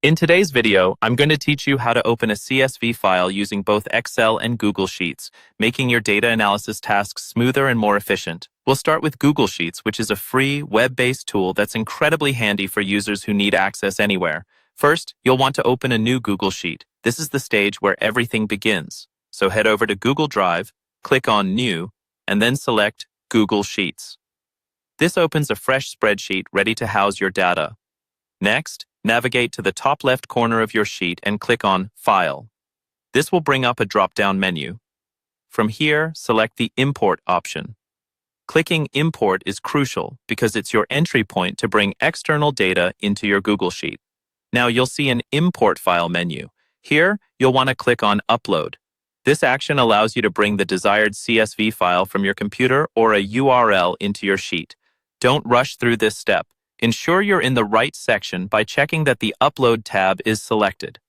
In today's video, I'm going to teach you how to open a CSV file using both Excel and Google Sheets, making your data analysis tasks smoother and more efficient. We'll start with Google Sheets, which is a free, web-based tool that's incredibly handy for users who need access anywhere. First, you'll want to open a new Google Sheet. This is the stage where everything begins. So head over to Google Drive, click on New, and then select Google Sheets. This opens a fresh spreadsheet ready to house your data. Next, navigate to the top left corner of your sheet and click on File. This will bring up a drop-down menu. From here, select the Import option. Clicking Import is crucial because it's your entry point to bring external data into your Google Sheet. Now you'll see an Import File menu. Here, you'll want to click on Upload. This action allows you to bring the desired CSV file from your computer or a URL into your sheet. Don't rush through this step. Ensure you're in the right section by checking that the Upload tab is selected.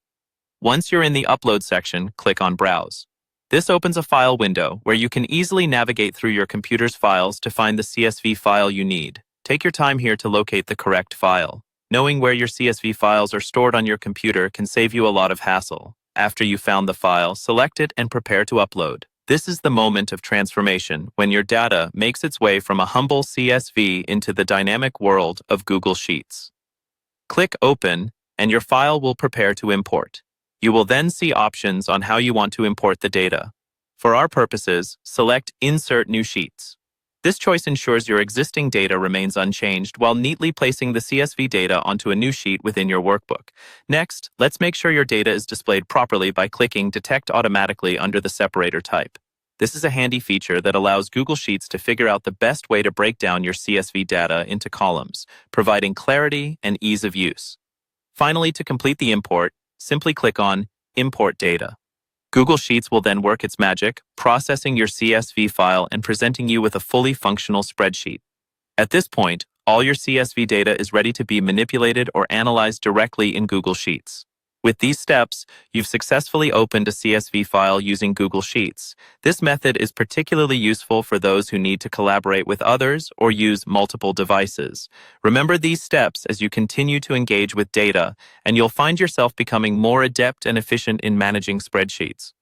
Once you're in the Upload section, click on Browse. This opens a file window where you can easily navigate through your computer's files to find the CSV file you need. Take your time here to locate the correct file. Knowing where your CSV files are stored on your computer can save you a lot of hassle. After you've found the file, select it and prepare to upload. This is the moment of transformation when your data makes its way from a humble CSV into the dynamic world of Google Sheets. Click Open, and your file will prepare to import. You will then see options on how you want to import the data. For our purposes, select Insert New Sheets. This choice ensures your existing data remains unchanged while neatly placing the CSV data onto a new sheet within your workbook. Next, let's make sure your data is displayed properly by clicking Detect Automatically under the separator type. This is a handy feature that allows Google Sheets to figure out the best way to break down your CSV data into columns, providing clarity and ease of use. Finally, to complete the import, simply click on Import Data. Google Sheets will then work its magic, processing your CSV file and presenting you with a fully functional spreadsheet. At this point, all your CSV data is ready to be manipulated or analyzed directly in Google Sheets. With these steps, you've successfully opened a CSV file using Google Sheets. This method is particularly useful for those who need to collaborate with others or use multiple devices. Remember these steps as you continue to engage with data, and you'll find yourself becoming more adept and efficient in managing spreadsheets.